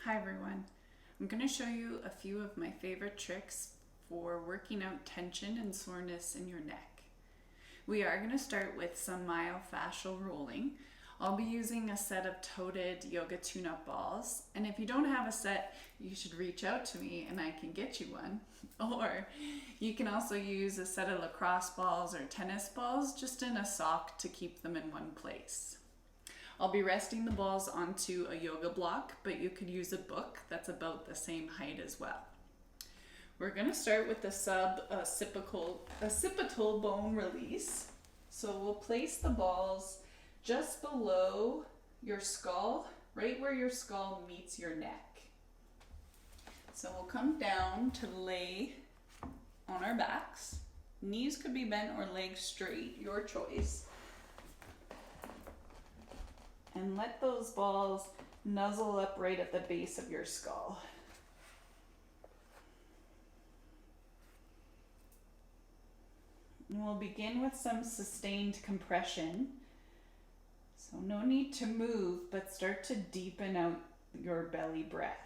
Hi everyone. I'm going to show you a few of my favorite tricks for working out tension and soreness in your neck. We are going to start with some myofascial rolling. I'll be using a set of toted yoga tune-up balls, and if you don't have a set, you should reach out to me and I can get you one. Or you can also use a set of lacrosse balls or tennis balls just in a sock to keep them in one place. I'll be resting the balls onto a yoga block, but you could use a book that's about the same height as well. We're going to start with the occipital bone release. So we'll place the balls just below your skull, right where your skull meets your neck. So we'll come down to lay on our backs. Knees could be bent or legs straight, your choice. And let those balls nuzzle up right at the base of your skull. And we'll begin with some sustained compression. So no need to move, but start to deepen out your belly breaths.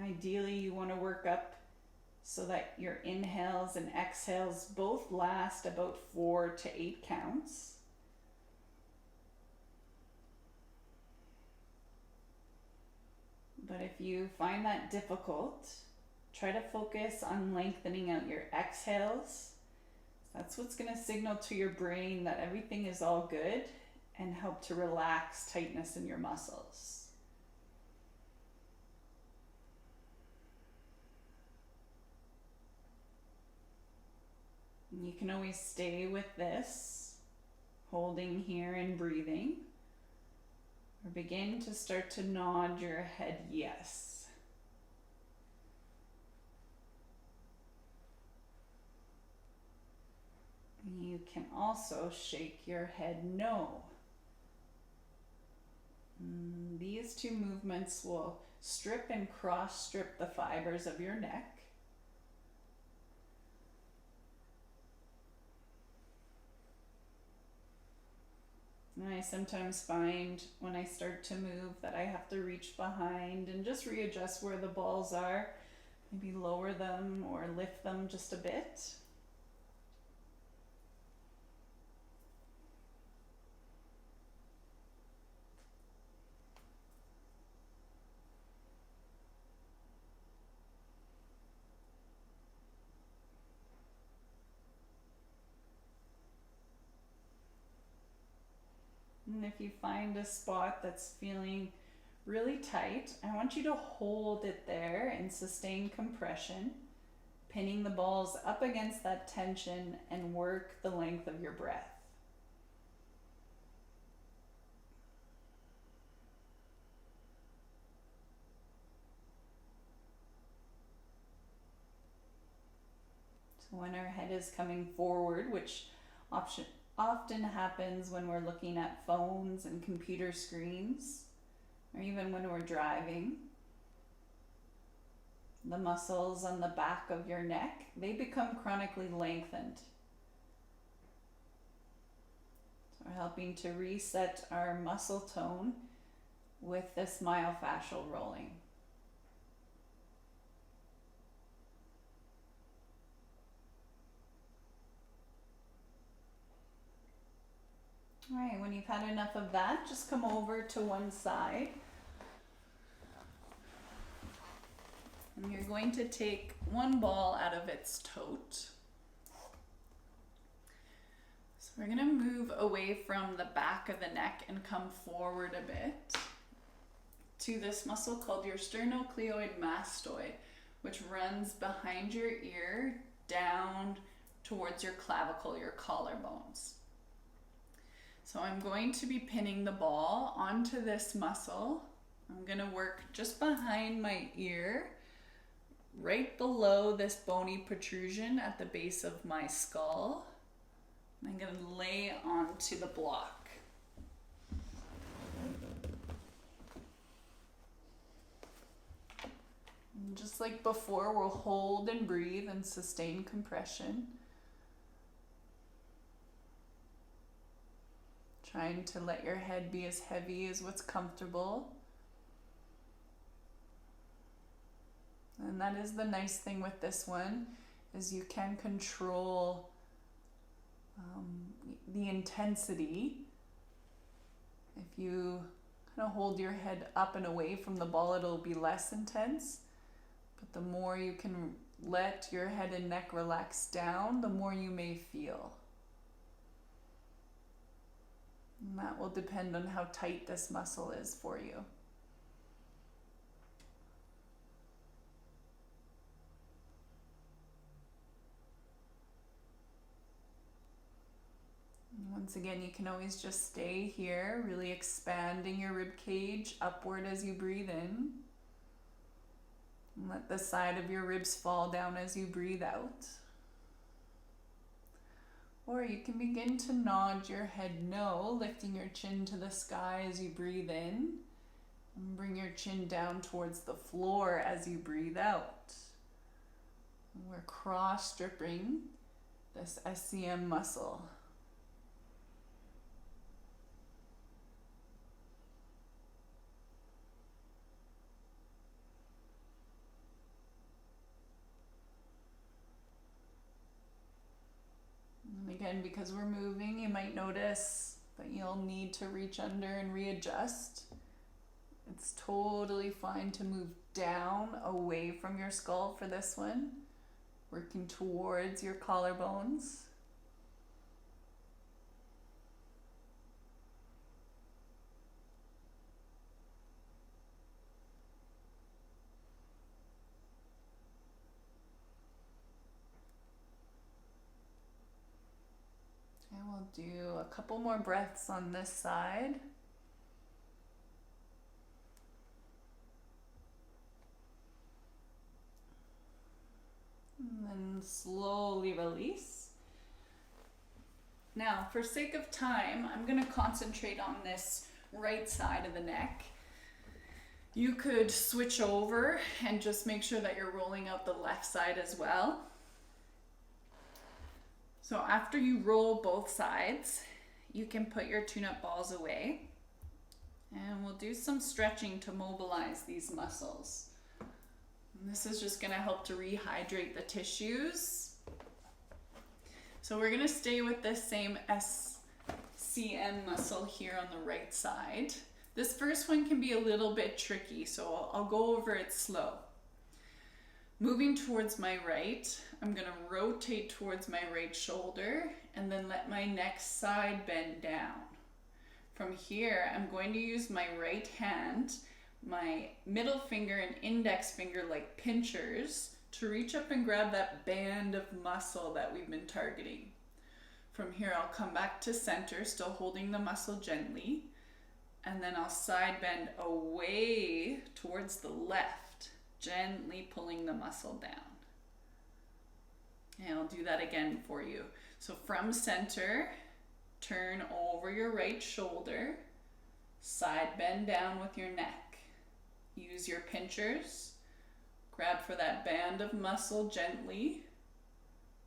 Ideally, you want to work up so that your inhales and exhales both last about 4 to 8 counts. But if you find that difficult, try to focus on lengthening out your exhales. That's what's going to signal to your brain that everything is all good and help to relax tightness in your muscles. You can always stay with this, holding here and breathing, or begin to start to nod your head yes. You can also shake your head no. These two movements will strip and cross-strip the fibers of your neck. And I sometimes find when I start to move that I have to reach behind and just readjust where the balls are, maybe lower them or lift them just a bit. And if you find a spot that's feeling really tight, I want you to hold it there in sustained compression, pinning the balls up against that tension and work the length of your breath. So when our head is coming forward, which often happens when we're looking at phones and computer screens, or even when we're driving, the muscles on the back of your neck, they become chronically lengthened. So we're helping to reset our muscle tone with this myofascial rolling. All right, when you've had enough of that, just come over to one side. And you're going to take one ball out of its tote. So we're going to move away from the back of the neck and come forward a bit to this muscle called your sternocleidomastoid, which runs behind your ear down towards your clavicle, your collarbones. So I'm going to be pinning the ball onto this muscle. I'm going to work just behind my ear, right below this bony protrusion at the base of my skull. I'm going to lay onto the block. And just like before, we'll hold and breathe and sustain compression. Trying to let your head be as heavy as what's comfortable. And that is the nice thing with this one, is you can control the intensity. If you kind of hold your head up and away from the ball, it'll be less intense. But the more you can let your head and neck relax down, the more you may feel. And that will depend on how tight this muscle is for you. Once again, you can always just stay here, really expanding your rib cage upward as you breathe in. And let the side of your ribs fall down as you breathe out. Or you can begin to nod your head no, lifting your chin to the sky as you breathe in. And bring your chin down towards the floor as you breathe out. And we're cross-stripping this SCM muscle. Again, because we're moving, you might notice that you'll need to reach under and readjust. It's totally fine to move down away from your skull for this one, working towards your collarbones. We'll do a couple more breaths on this side. And then slowly release. Now, for sake of time, I'm going to concentrate on this right side of the neck. You could switch over and just make sure that you're rolling out the left side as well. So after you roll both sides, you can put your tune-up balls away. And we'll do some stretching to mobilize these muscles. And this is just going to help to rehydrate the tissues. So we're going to stay with this same SCM muscle here on the right side. This first one can be a little bit tricky, so I'll go over it slow. Moving towards my right, I'm going to rotate towards my right shoulder and then let my next side bend down. From here, I'm going to use my right hand, my middle finger and index finger like pinchers, to reach up and grab that band of muscle that we've been targeting. From here, I'll come back to center, still holding the muscle gently, and then I'll side bend away towards the left, gently pulling the muscle down. And I'll do that again for you. So from center, turn over your right shoulder, side bend down with your neck. Use your pinchers, grab for that band of muscle gently,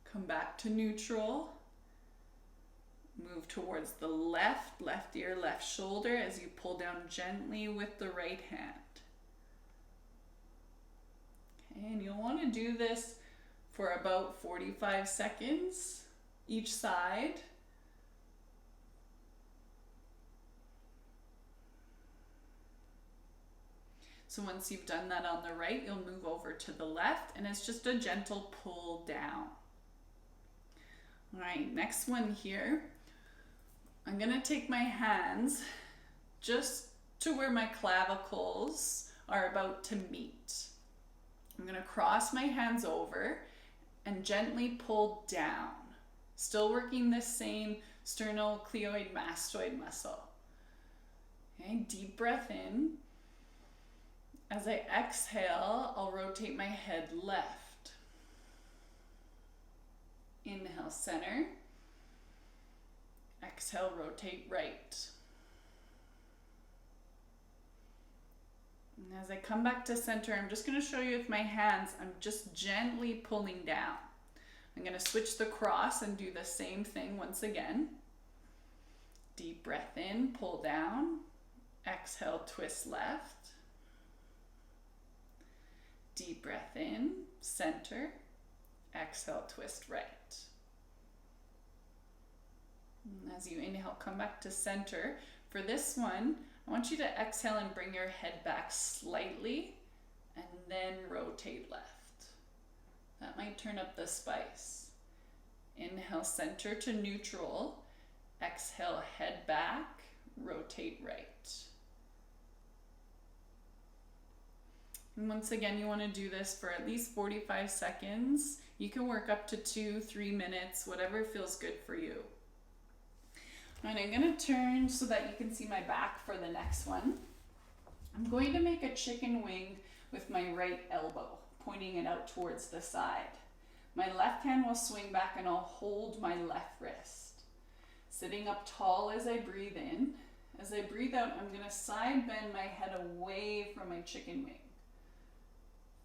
come back to neutral, move towards the left ear, left shoulder as you pull down gently with the right hand. Okay, and you'll want to do this for about 45 seconds each side. So once you've done that on the right, you'll move over to the left, and it's just a gentle pull down. All right, next one here. I'm gonna take my hands just to where my clavicles are about to meet. I'm gonna cross my hands over and gently pull down. Still working this same sternocleidomastoid muscle. Okay, deep breath in. As I exhale, I'll rotate my head left. Inhale, center. Exhale, rotate right. And as I come back to center, I'm just going to show you with my hands, I'm just gently pulling down. I'm going to switch the cross and do the same thing once again. Deep breath in, pull down. Exhale, twist left. Deep breath in, center. Exhale, twist right. And as you inhale, come back to center. For this one, I want you to exhale and bring your head back slightly and then rotate left. That might turn up the spice. Inhale, center to neutral. Exhale, head back, rotate right. And once again, you want to do this for at least 45 seconds. You can work up to 2-3 minutes, whatever feels good for you. And I'm going to turn so that you can see my back for the next one. I'm going to make a chicken wing with my right elbow, pointing it out towards the side. My left hand will swing back and I'll hold my left wrist. Sitting up tall as I breathe in. As I breathe out, I'm going to side bend my head away from my chicken wing.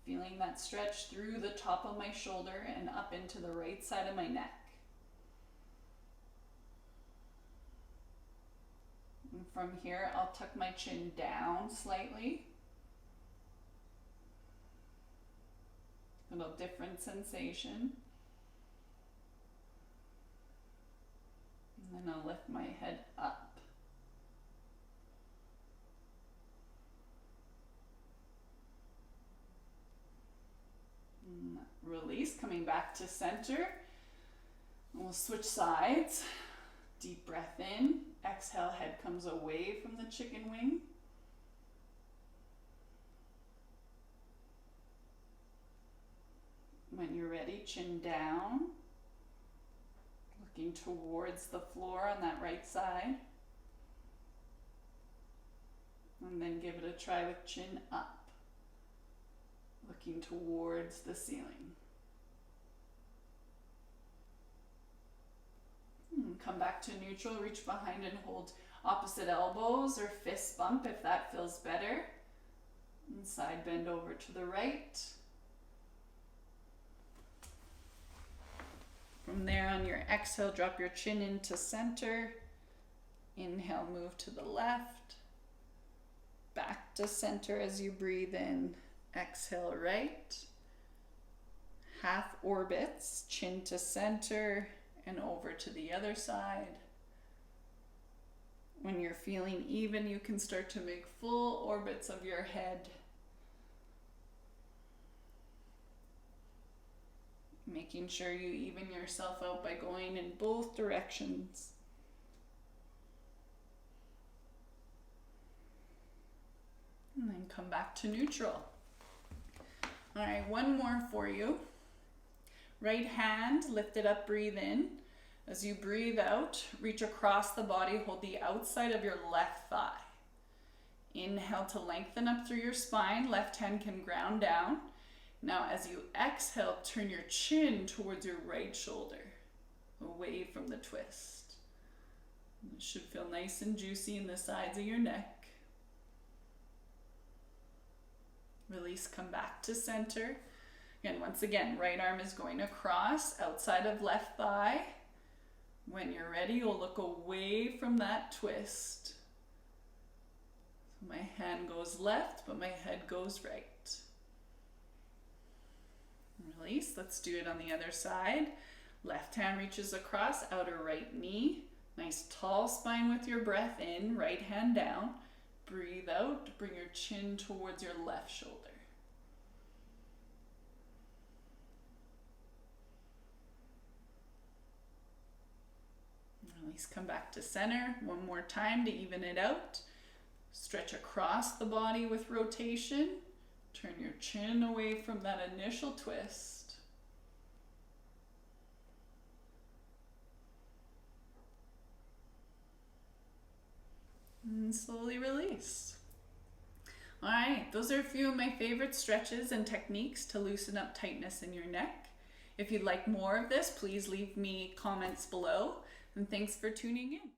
Feeling that stretch through the top of my shoulder and up into the right side of my neck. And from here, I'll tuck my chin down slightly. A little different sensation. And then I'll lift my head up. And release, coming back to center. And we'll switch sides. Deep breath in. Exhale, head comes away from the chicken wing. When you're ready, chin down. Looking towards the floor on that right side. And then give it a try with chin up. Looking towards the ceiling. Come back to neutral, reach behind and hold opposite elbows or fist bump if that feels better. And side bend over to the right. From there, on your exhale, drop your chin into center. Inhale, move to the left. Back to center as you breathe in. Exhale, right. Half orbits, chin to center and over to the other side. When you're feeling even, you can start to make full orbits of your head. Making sure you even yourself out by going in both directions. And then come back to neutral. All right, one more for you. Right hand lifted up, breathe in. As you breathe out, reach across the body, hold the outside of your left thigh. Inhale to lengthen up through your spine, left hand can ground down. Now as you exhale, turn your chin towards your right shoulder, away from the twist. It should feel nice and juicy in the sides of your neck. Release, come back to center. Again, once again, right arm is going across, outside of left thigh. When you're ready, you'll look away from that twist. So my hand goes left, but my head goes right. Release, let's do it on the other side. Left hand reaches across, outer right knee. Nice tall spine with your breath in, right hand down. Breathe out, bring your chin towards your left shoulder. Release, come back to center. One more time to even it out. Stretch across the body with rotation. Turn your chin away from that initial twist. And slowly release. All right, those are a few of my favorite stretches and techniques to loosen up tightness in your neck. If you'd like more of this, please leave me comments below. And thanks for tuning in.